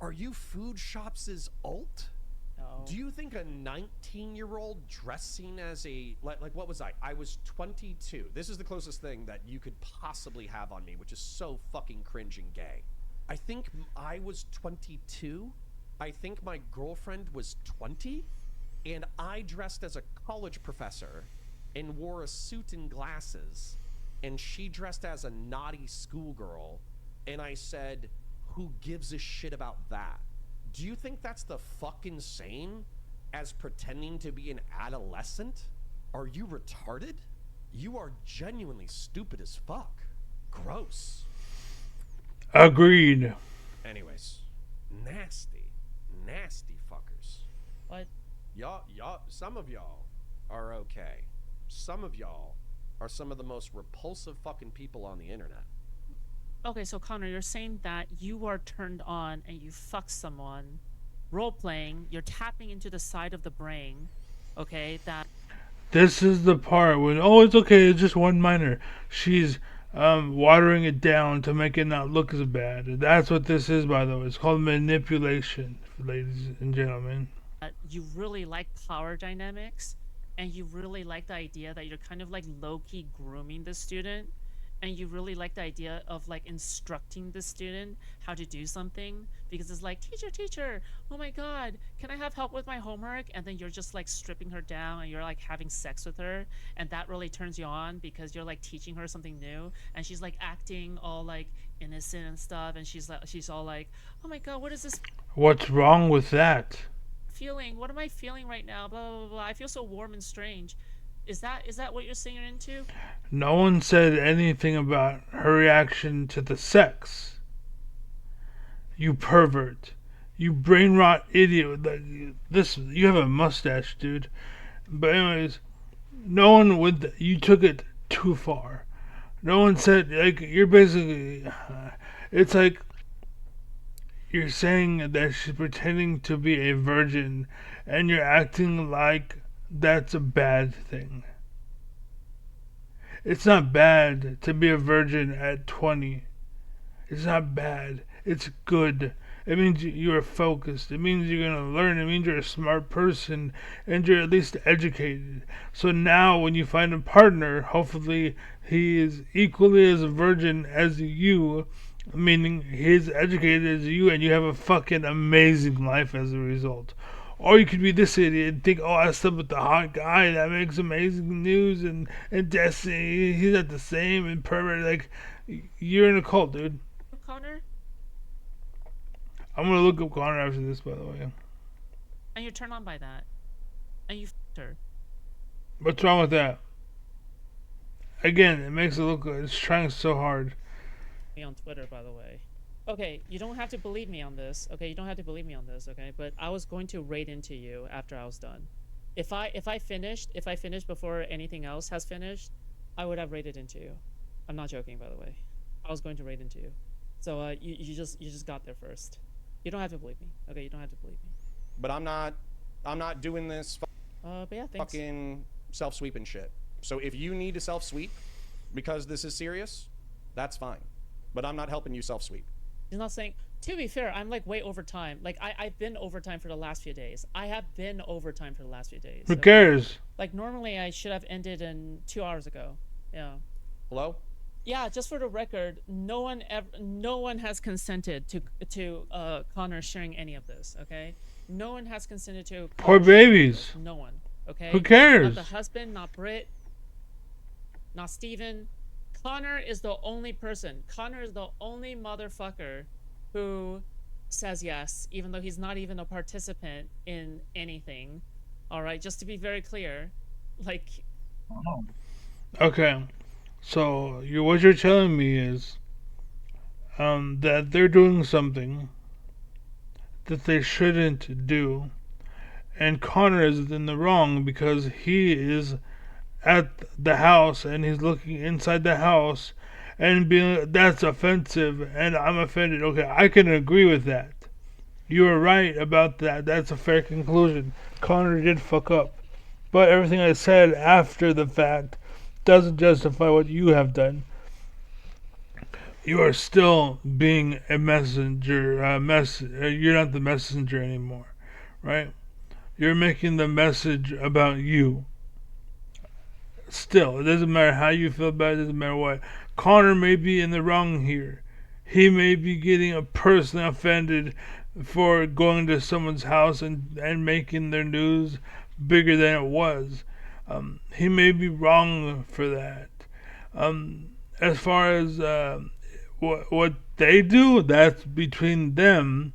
Are you Foodshops' alt? no. Do you think a 19-year-old dressing as a like what was I? I was 22. This is the closest thing that you could possibly have on me, which is so fucking cringe and gay. I think I was 22. I think my girlfriend was 20, and I dressed as a college professor and wore a suit and glasses, and she dressed as a naughty schoolgirl, and I said, "Who gives a shit about that?" Do you think that's the fucking same as pretending to be an adolescent? Are you retarded? You are genuinely stupid as fuck. Gross. Agreed. Anyways, nasty fuckers. What? Y'all, some of y'all are okay. Some of y'all are some of the most repulsive fucking people on the internet. Okay, so Connor, you're saying that you are turned on and you fuck someone, role playing. You're tapping into the side of the brain. Okay, that This is the part when, oh, it's okay, it's just one minor. She's watering it down to make it not look as bad. That's what this is, by the way. It's called manipulation, ladies and gentlemen. you really like power dynamics, and you really like the idea that you're kind of like low key grooming the student, and you really like the idea of like instructing the student how to do something, because it's like, teacher, oh my god, can I have help with my homework? And then you're just like stripping her down and you're like having sex with her, and that really turns you on because you're like teaching her something new, and she's like acting all like innocent and stuff, and she's all like, oh my god, what is this What's wrong with that? feeling? What am I feeling right now? Blah blah blah. I feel so warm and strange. Is that what you're saying you're into? No one said anything about her reaction to the sex. You pervert. You brain rot idiot. This, you have a mustache, dude. But anyways, no one would. You took it too far. No one said, like, you're basically. It's like you're saying that she's pretending to be a virgin, and you're acting like that's a bad thing. It's not bad to be a virgin at 20. It's not bad. It's good. It means you're focused. It means you're going to learn. It means you're a smart person and you're at least educated. So now when you find a partner, hopefully he is equally as a virgin as you, meaning he's educated as you, and you have a fucking amazing life as a result. Or you could be this idiot and think, oh, I slept with the hot guy that makes amazing news and Destiny. He's not the same and pervert. Like, you're in a cult, dude. Connor, I'm gonna look up Connor after this, by the way. and you're turned on by that, and you f***ed her. What's wrong with that? Again, it makes it look like it's trying so hard. Me on Twitter, by the way. Okay, you don't have to believe me on this. Okay, you don't have to believe me on this. Okay, but I was going to raid into you after I was done. If I finished before anything else has finished, I would have raided into you. I'm not joking, by the way. I was going to raid into you. So you just got there first. You don't have to believe me. Okay, you don't have to believe me. But I'm not doing this But yeah, thanks. fucking self-sweeping shit. So if you need to self-sweep, because this is serious, that's fine. But I'm not helping you self-sweep. He's not saying. To be fair, I'm like way overtime. Like I've been overtime for the last few days. I have been overtime for the last few days. Who cares? Like normally I should have ended in 2 hours ago. Yeah. Hello? Yeah, just for the record, no one has consented to Connor sharing any of this, okay? No one has consented to Poor Connor sharing babies. this. No one, okay? Who cares? Not the husband, not Britt, not Steven. Connor is the only person. Connor is the only motherfucker who says yes, even though he's not even a participant in anything. All right, just to be very clear, like. Okay, so what you're telling me is that they're doing something that they shouldn't do, and Connor is in the wrong because he is at the house and he's looking inside the house and being that's offensive and I'm offended. Okay, I can agree with that. You are right about that. That's a fair conclusion. Connor did fuck up. But everything I said after the fact doesn't justify what you have done. You are still being a messenger. You're not the messenger anymore, right? You're making the message about you. Still, it doesn't matter how you feel about it. It doesn't matter what. Connor may be in the wrong here. He may be getting personally offended for going to someone's house and making their news bigger than it was. He may be wrong for that. As far as what they do, that's between them,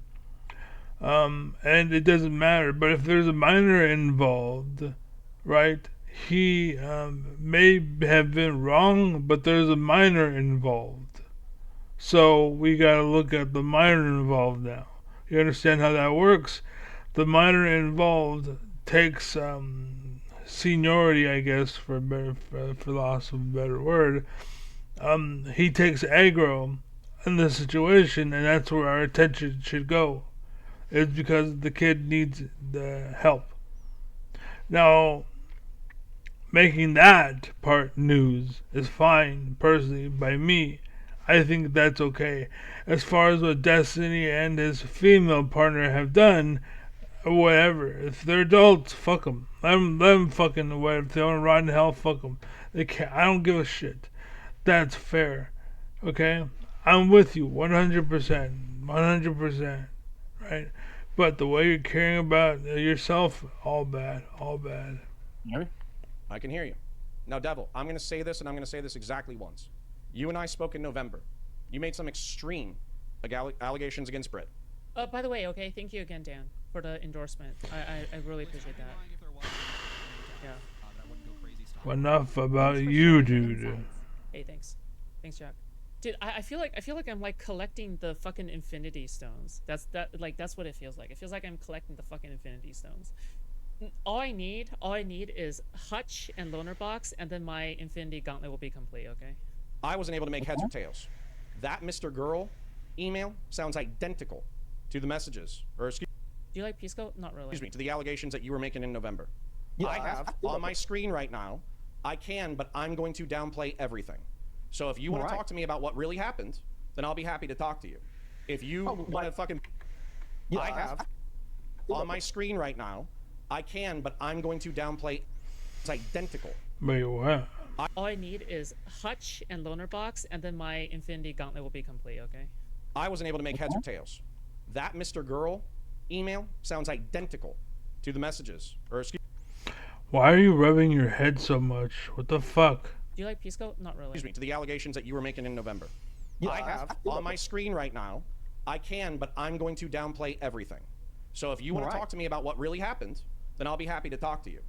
and it doesn't matter. But if there's a minor involved, right? He may have been wrong, but there's a minor involved. So we gotta look at the minor involved now. You understand how that works? The minor involved takes seniority, I guess, for loss of a better word. He takes aggro in the situation, and that's where our attention should go. It's because the kid needs the help. Now, making that part news is fine, personally, by me. I think that's okay. As far as what Destiny and his female partner have done, whatever. If they're adults, fuck them. Let them fucking whatever. If they want to rot in hell, fuck them. They can't. I don't give a shit. That's fair. Okay? I'm with you 100%. 100%. Right? But the way you're caring about yourself, all bad. All bad. I can hear you. Now, Devil, I'm going to say this, and I'm going to say this exactly once. You and I spoke in November. You made some extreme allegations against Britt. By the way, okay, thank you again, Dan, for the endorsement. I really appreciate that. Yeah. Enough about you, dude. Hey, thanks. Thanks, Jack. Dude, I feel like I'm like collecting the fucking Infinity Stones. That's what it feels like. It feels like I'm collecting the fucking Infinity Stones. All I need is Hutch and Loner Box, and then my Infinity Gauntlet will be complete. Okay. I wasn't able to make heads or tails. That Mr. Girl email sounds identical to the messages, or excuse Do you like Pisco? Not really. me, to the allegations that you were making in November. Yeah, I have on my screen right now. I can, but I'm going to downplay everything. So if you want to talk to me about what really happened, then I'll be happy to talk to you. If you want to fucking, I have on my screen right now. I can, but I'm going to downplay. It's identical. Wait, what? All I need is Hutch and Loner Box, and then my Infinity Gauntlet will be complete. Okay. I wasn't able to make heads or tails. That Mr. Girl email sounds identical to the messages, or excuse Why are you rubbing your head so much? What the fuck? Do you like Pisco? Not really. me, to the allegations that you were making in November. I have on my screen right now. I can, but I'm going to downplay everything. So if you want to talk to me about what really happened, then I'll be happy to talk to you.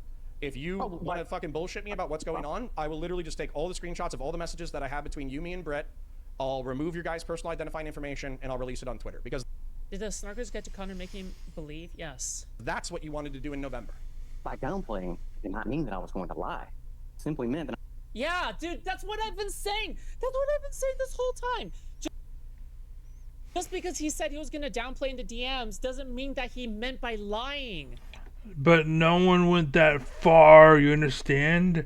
If you want to fucking bullshit me about what's going on, I will literally just take all the screenshots of all the messages that I have between you, me, and Brett. I'll remove your guys' personal identifying information, and I'll release it on Twitter. Because Did the Snarkers get to Connor make him believe? Yes. that's what you wanted to do in November. By downplaying did not mean that I was going to lie. It simply meant that Yeah, dude, that's what I've been saying. That's what I've been saying this whole time. Just because he said he was going to downplay in the DMs doesn't mean that he meant by lying. But no one went that far, you understand?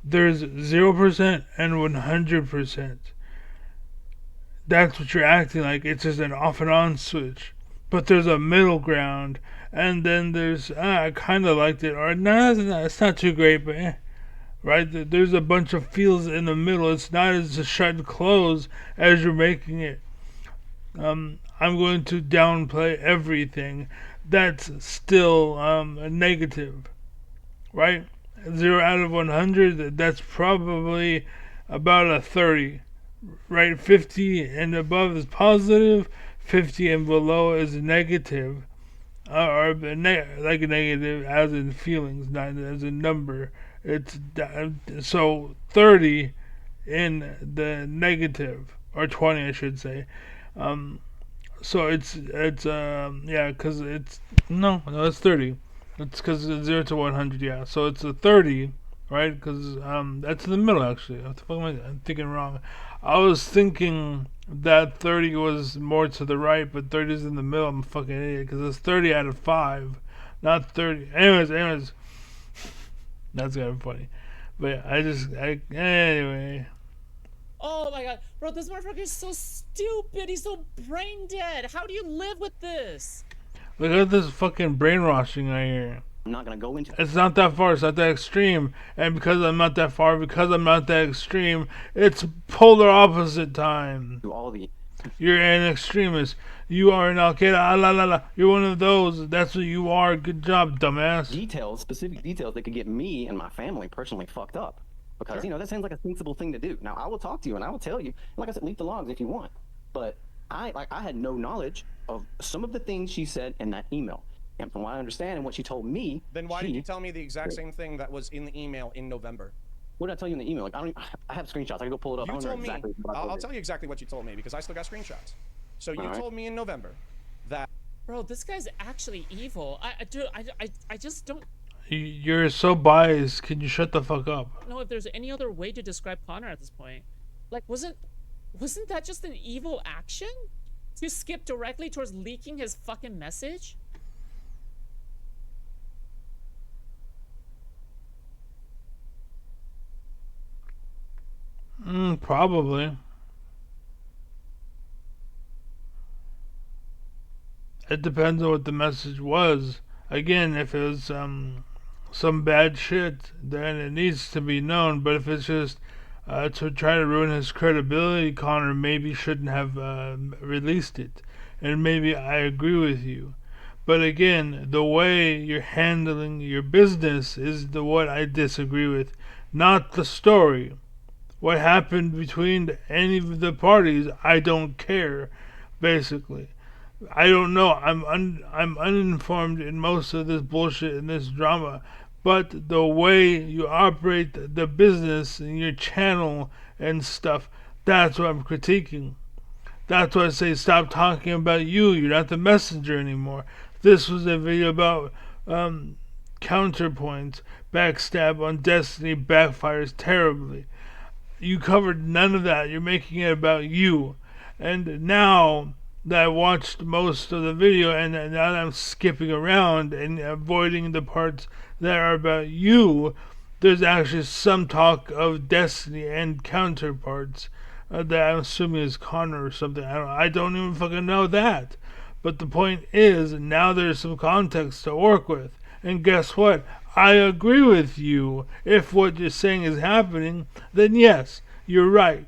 There's 0% and 100%. That's what you're acting like. It's just an off and on switch. But there's a middle ground, and then there's I kind of liked it, or no, it's not too great, but right? There's a bunch of feels in the middle. It's not as shut and close as you're making it. I'm going to downplay everything. That's still a negative, right? 0 out of 100. That's probably about a 30. Right, 50 and above is positive, 50 and below is negative, like a negative as in feelings, not as a number. It's so 30 in the negative, or 20, I should say. Um, so yeah, because it's no, it's 30. It's because it's 0 to 100, yeah. So it's a 30, right? Because that's in the middle actually. What the fuck am I'm thinking wrong? I was thinking that 30 was more to the right, but 30 is in the middle. I'm a fucking idiot because it's 30 out of 5, not 30. Anyways, that's kind of funny. But anyway. Oh my god, bro, this motherfucker is so stupid. He's so brain dead. How do you live with this? Look at this fucking brainwashing right here. I'm not gonna go into. It's not that far. It's not that extreme. And because I'm not that far, because I'm not that extreme, it's polar opposite time. Do all the. You're an extremist. You are an Al Qaeda. Ah, la la la. You're one of those. That's what you are. Good job, dumbass. Specific details that could get me and my family personally fucked up. Because, that sounds like a sensible thing to do. Now, I will talk to you and I will tell you. And like I said, leak the logs if you want. But I had no knowledge of some of the things she said in that email. And from what I understand and what she told me. Then why did you tell me the exact same thing that was in the email in November? What did I tell you in the email? Like, I have screenshots. I can go pull it up. You I don't told know me. exactly what I told I'll you. tell you exactly what you told me because I still got screenshots. So you told me in November that. Bro, this guy's actually evil. I just don't You're so biased. Can you shut the fuck up? know if there's any other way to describe Connor at this point. Like, wasn't that just an evil action? To skip directly towards leaking his fucking message? Probably. It depends on what the message was. Again, if it was some bad shit, then it needs to be known. But if it's just to try to ruin his credibility, Connor maybe shouldn't have released it. And maybe I agree with you. But again, the way you're handling your business is what I disagree with, not the story. What happened between any of the parties, I don't care, basically. I don't know. I'm uninformed in most of this bullshit and this drama. But the way you operate the business and your channel and stuff, that's what I'm critiquing. That's why I say stop talking about you. You're not the messenger anymore. This was a video about counterpoints. Backstab on Destiny backfires terribly. You covered none of that. You're making it about you. And now that I watched most of the video and now that I'm skipping around and avoiding the parts that are about you, there's actually some talk of Destiny and counterparts that I'm assuming is Connor or something. I don't even fucking know that. But the point is, now there's some context to work with. And guess what? I agree with you. If what you're saying is happening, then yes, you're right.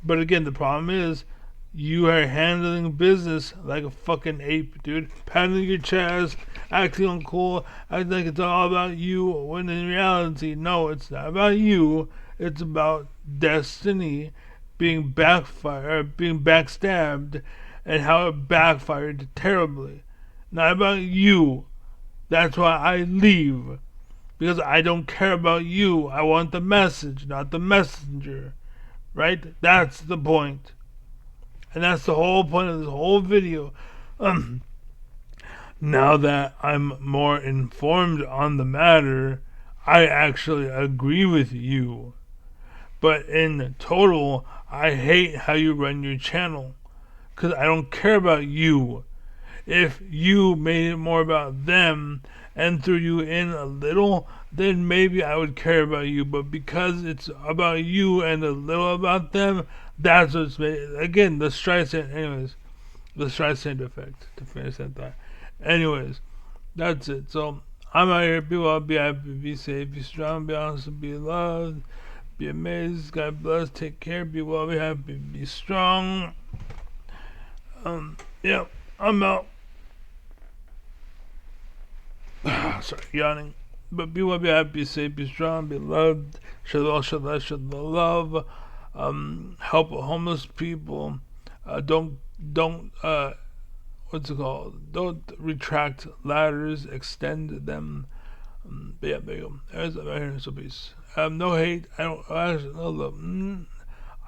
But again, the problem is, you are handling business like a fucking ape, dude. Patting your chest, acting uncool, acting like it's all about you, when in reality, no, it's not about you. It's about Destiny being backstabbed, and how it backfired terribly. Not about you. That's why I leave. Because I don't care about you. I want the message, not the messenger. Right? That's the point. And that's the whole point of this whole video. Now that I'm more informed on the matter, I actually agree with you. But in total, I hate how you run your channel. Because I don't care about you. If you made it more about them and threw you in a little, then maybe I would care about you. But because it's about you and a little about them, that's what's made. Again, the Streisand. Anyways, the Streisand effect. To finish that thought. Anyways, that's it. So I'm out here. Be well, be happy, be safe, be strong, be honest, be loved, be amazed. God bless. Take care. Be well, be happy, be strong. Yeah, I'm out. Sorry, yawning. But be well, be happy, be safe, be strong, be loved. Share the love, share the love, share the love. Help homeless people. Don't what's it called? Don't retract ladders, extend them. But yeah, there you go. There's a piece. No hate. I don't. Actually, no love.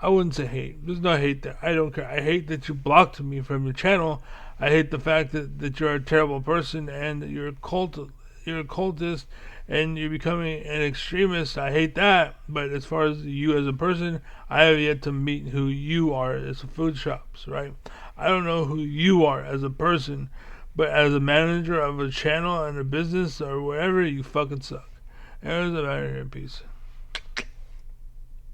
I wouldn't say hate. There's no hate there. I don't care. I hate that you blocked me from your channel. I hate the fact that you're a terrible person and you're a cultist and you're becoming an extremist. I hate that. But as far as you as a person, I have yet to meet who you are as Foodshops, right? I don't know who you are as a person, but as a manager of a channel and a business or wherever, you fucking suck. There's a matter here. Peace.